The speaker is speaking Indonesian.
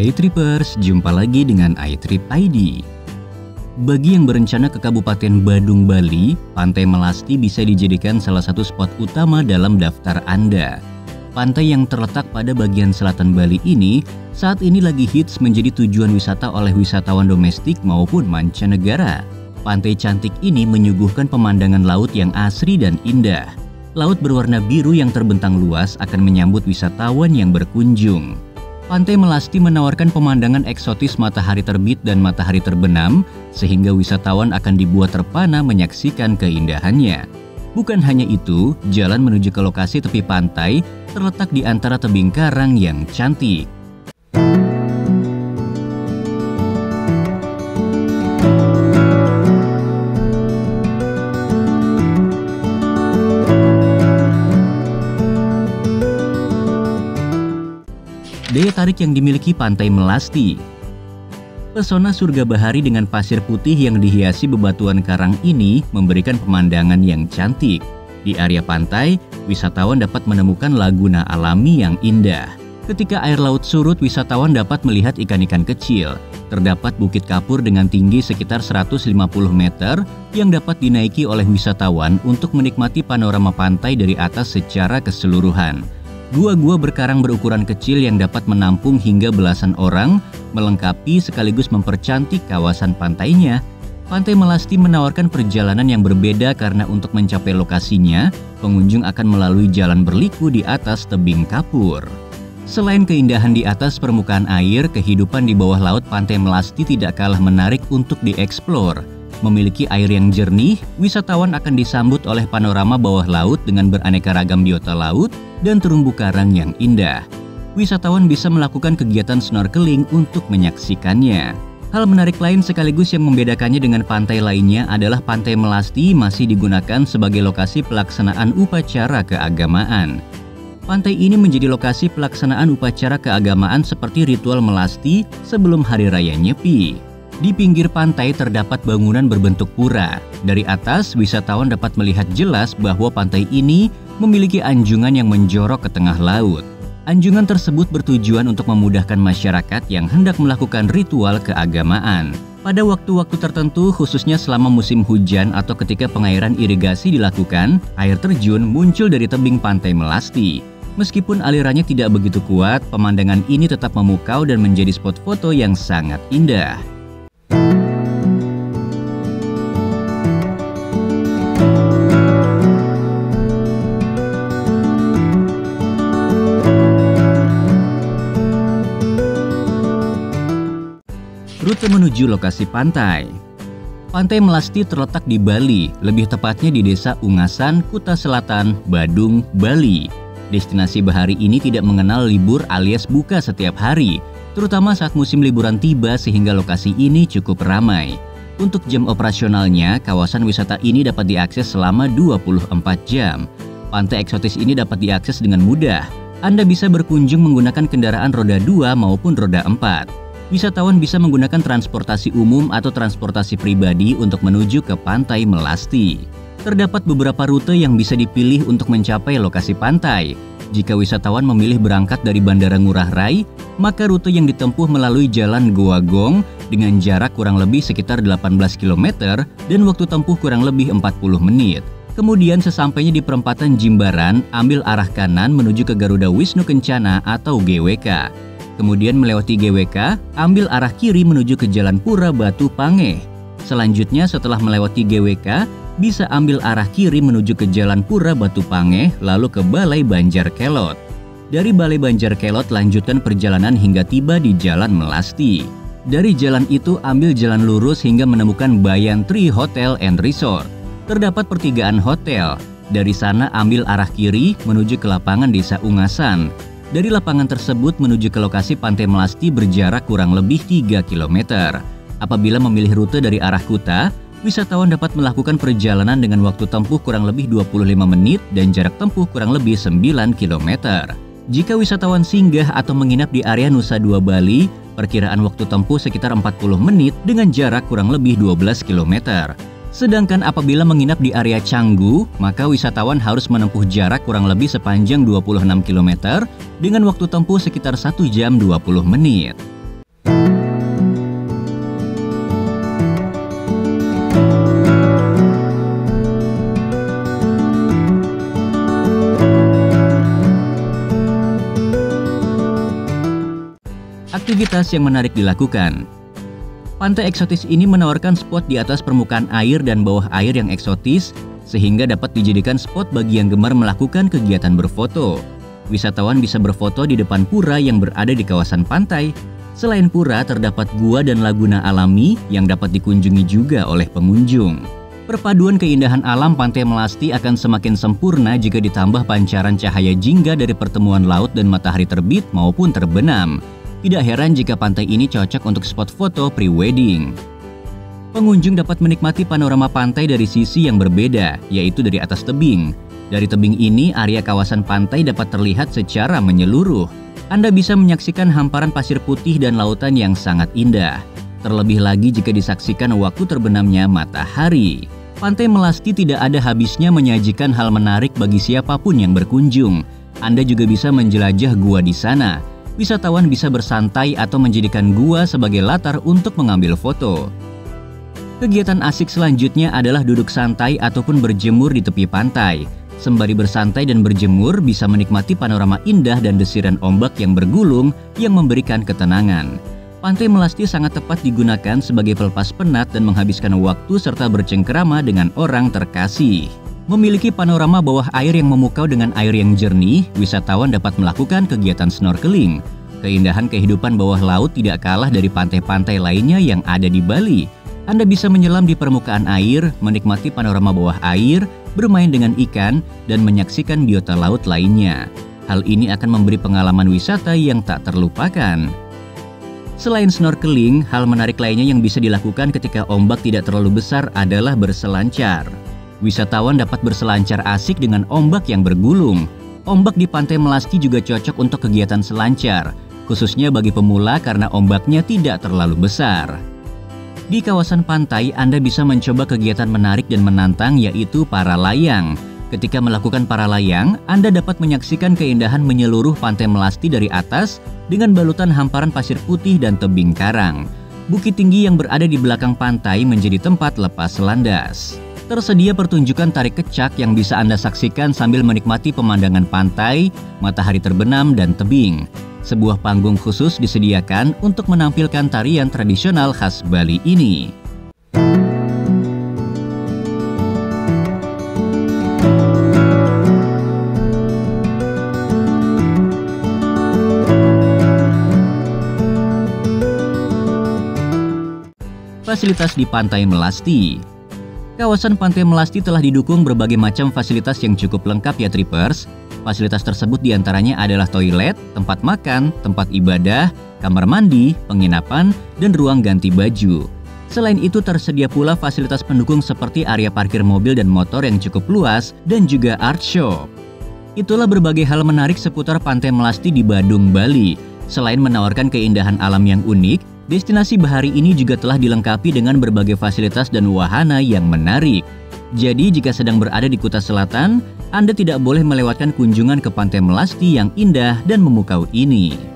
Hai Trippers, jumpa lagi dengan iTrip ID. Bagi yang berencana ke Kabupaten Badung, Bali, Pantai Melasti bisa dijadikan salah satu spot utama dalam daftar Anda. Pantai yang terletak pada bagian selatan Bali ini saat ini lagi hits menjadi tujuan wisata oleh wisatawan domestik maupun mancanegara. Pantai cantik ini menyuguhkan pemandangan laut yang asri dan indah. Laut berwarna biru yang terbentang luas akan menyambut wisatawan yang berkunjung. Pantai Melasti menawarkan pemandangan eksotis matahari terbit dan matahari terbenam, sehingga wisatawan akan dibuat terpana menyaksikan keindahannya. Bukan hanya itu, jalan menuju ke lokasi tepi pantai terletak di antara tebing karang yang cantik. Daya tarik yang dimiliki Pantai Melasti. Pesona surga bahari dengan pasir putih yang dihiasi bebatuan karang ini memberikan pemandangan yang cantik. Di area pantai, wisatawan dapat menemukan laguna alami yang indah. Ketika air laut surut, wisatawan dapat melihat ikan-ikan kecil. Terdapat bukit kapur dengan tinggi sekitar 150 meter yang dapat dinaiki oleh wisatawan untuk menikmati panorama pantai dari atas secara keseluruhan. Gua-gua berkarang berukuran kecil yang dapat menampung hingga belasan orang, melengkapi sekaligus mempercantik kawasan pantainya. Pantai Melasti menawarkan perjalanan yang berbeda karena untuk mencapai lokasinya, pengunjung akan melalui jalan berliku di atas tebing kapur. Selain keindahan di atas permukaan air, kehidupan di bawah laut Pantai Melasti tidak kalah menarik untuk dieksplor. Memiliki air yang jernih, wisatawan akan disambut oleh panorama bawah laut dengan beraneka ragam biota laut dan terumbu karang yang indah. Wisatawan bisa melakukan kegiatan snorkeling untuk menyaksikannya. Hal menarik lain sekaligus yang membedakannya dengan pantai lainnya adalah Pantai Melasti masih digunakan sebagai lokasi pelaksanaan upacara keagamaan. Pantai ini menjadi lokasi pelaksanaan upacara keagamaan seperti ritual Melasti sebelum Hari Raya Nyepi. Di pinggir pantai terdapat bangunan berbentuk pura. Dari atas, wisatawan dapat melihat jelas bahwa pantai ini memiliki anjungan yang menjorok ke tengah laut. Anjungan tersebut bertujuan untuk memudahkan masyarakat yang hendak melakukan ritual keagamaan. Pada waktu-waktu tertentu, khususnya selama musim hujan atau ketika pengairan irigasi dilakukan, air terjun muncul dari tebing Pantai Melasti. Meskipun alirannya tidak begitu kuat, pemandangan ini tetap memukau dan menjadi spot foto yang sangat indah. Rute menuju lokasi pantai. Pantai Melasti terletak di Bali, lebih tepatnya di Desa Ungasan, Kuta Selatan, Badung, Bali. Destinasi bahari ini tidak mengenal libur alias buka setiap hari, terutama saat musim liburan tiba sehingga lokasi ini cukup ramai. Untuk jam operasionalnya, kawasan wisata ini dapat diakses selama 24 jam. Pantai eksotis ini dapat diakses dengan mudah. Anda bisa berkunjung menggunakan kendaraan roda 2 maupun roda 4. Wisatawan bisa menggunakan transportasi umum atau transportasi pribadi untuk menuju ke Pantai Melasti. Terdapat beberapa rute yang bisa dipilih untuk mencapai lokasi pantai. Jika wisatawan memilih berangkat dari Bandara Ngurah Rai, maka rute yang ditempuh melalui Jalan Goa Gong dengan jarak kurang lebih sekitar 18 km dan waktu tempuh kurang lebih 40 menit. Kemudian sesampainya di perempatan Jimbaran, ambil arah kanan menuju ke Garuda Wisnu Kencana atau GWK. Kemudian melewati GWK, ambil arah kiri menuju ke Jalan Pura Batu Pangeh. Selanjutnya setelah melewati GWK, bisa ambil arah kiri menuju ke Jalan Pura Batu Pangeh lalu ke Balai Banjar Kelot. Dari Balai Banjar Kelot lanjutkan perjalanan hingga tiba di Jalan Melasti. Dari jalan itu ambil jalan lurus hingga menemukan Bayan Tree Hotel and Resort. Terdapat pertigaan hotel. Dari sana ambil arah kiri menuju ke lapangan Desa Ungasan. Dari lapangan tersebut menuju ke lokasi Pantai Melasti berjarak kurang lebih 3 km. Apabila memilih rute dari arah Kuta, wisatawan dapat melakukan perjalanan dengan waktu tempuh kurang lebih 25 menit dan jarak tempuh kurang lebih 9 km. Jika wisatawan singgah atau menginap di area Nusa Dua Bali, perkiraan waktu tempuh sekitar 40 menit dengan jarak kurang lebih 12 km. Sedangkan apabila menginap di area Canggu, maka wisatawan harus menempuh jarak kurang lebih sepanjang 26 km dengan waktu tempuh sekitar 1 jam 20 menit. Aktivitas yang menarik dilakukan. Pantai eksotis ini menawarkan spot di atas permukaan air dan bawah air yang eksotis, sehingga dapat dijadikan spot bagi yang gemar melakukan kegiatan berfoto. Wisatawan bisa berfoto di depan pura yang berada di kawasan pantai. Selain pura, terdapat gua dan laguna alami yang dapat dikunjungi juga oleh pengunjung. Perpaduan keindahan alam Pantai Melasti akan semakin sempurna jika ditambah pancaran cahaya jingga dari pertemuan laut dan matahari terbit maupun terbenam. Tidak heran jika pantai ini cocok untuk spot foto pre-wedding. Pengunjung dapat menikmati panorama pantai dari sisi yang berbeda, yaitu dari atas tebing. Dari tebing ini, area kawasan pantai dapat terlihat secara menyeluruh. Anda bisa menyaksikan hamparan pasir putih dan lautan yang sangat indah. Terlebih lagi jika disaksikan waktu terbenamnya matahari. Pantai Melasti tidak ada habisnya menyajikan hal menarik bagi siapapun yang berkunjung. Anda juga bisa menjelajah gua di sana. Wisatawan bisa bersantai atau menjadikan gua sebagai latar untuk mengambil foto. Kegiatan asik selanjutnya adalah duduk santai ataupun berjemur di tepi pantai. Sembari bersantai dan berjemur, bisa menikmati panorama indah dan desiran ombak yang bergulung yang memberikan ketenangan. Pantai Melasti sangat tepat digunakan sebagai pelepas penat dan menghabiskan waktu serta bercengkerama dengan orang terkasih. Memiliki panorama bawah air yang memukau dengan air yang jernih, wisatawan dapat melakukan kegiatan snorkeling. Keindahan kehidupan bawah laut tidak kalah dari pantai-pantai lainnya yang ada di Bali. Anda bisa menyelam di permukaan air, menikmati panorama bawah air, bermain dengan ikan, dan menyaksikan biota laut lainnya. Hal ini akan memberi pengalaman wisata yang tak terlupakan. Selain snorkeling, hal menarik lainnya yang bisa dilakukan ketika ombak tidak terlalu besar adalah berselancar. Wisatawan dapat berselancar asik dengan ombak yang bergulung. Ombak di Pantai Melasti juga cocok untuk kegiatan selancar, khususnya bagi pemula karena ombaknya tidak terlalu besar. Di kawasan pantai, Anda bisa mencoba kegiatan menarik dan menantang, yaitu para layang. Ketika melakukan para layang, Anda dapat menyaksikan keindahan menyeluruh Pantai Melasti dari atas dengan balutan hamparan pasir putih dan tebing karang. Bukit tinggi yang berada di belakang pantai menjadi tempat lepas landas. Tersedia pertunjukan tarik kecak yang bisa Anda saksikan sambil menikmati pemandangan pantai, matahari terbenam, dan tebing. Sebuah panggung khusus disediakan untuk menampilkan tarian tradisional khas Bali ini. Fasilitas di Pantai Melasti. Kawasan Pantai Melasti telah didukung berbagai macam fasilitas yang cukup lengkap ya trippers. Fasilitas tersebut diantaranya adalah toilet, tempat makan, tempat ibadah, kamar mandi, penginapan, dan ruang ganti baju. Selain itu tersedia pula fasilitas pendukung seperti area parkir mobil dan motor yang cukup luas dan juga art shop. Itulah berbagai hal menarik seputar Pantai Melasti di Badung, Bali. Selain menawarkan keindahan alam yang unik, destinasi bahari ini juga telah dilengkapi dengan berbagai fasilitas dan wahana yang menarik. Jadi jika sedang berada di Kuta Selatan, Anda tidak boleh melewatkan kunjungan ke Pantai Melasti yang indah dan memukau ini.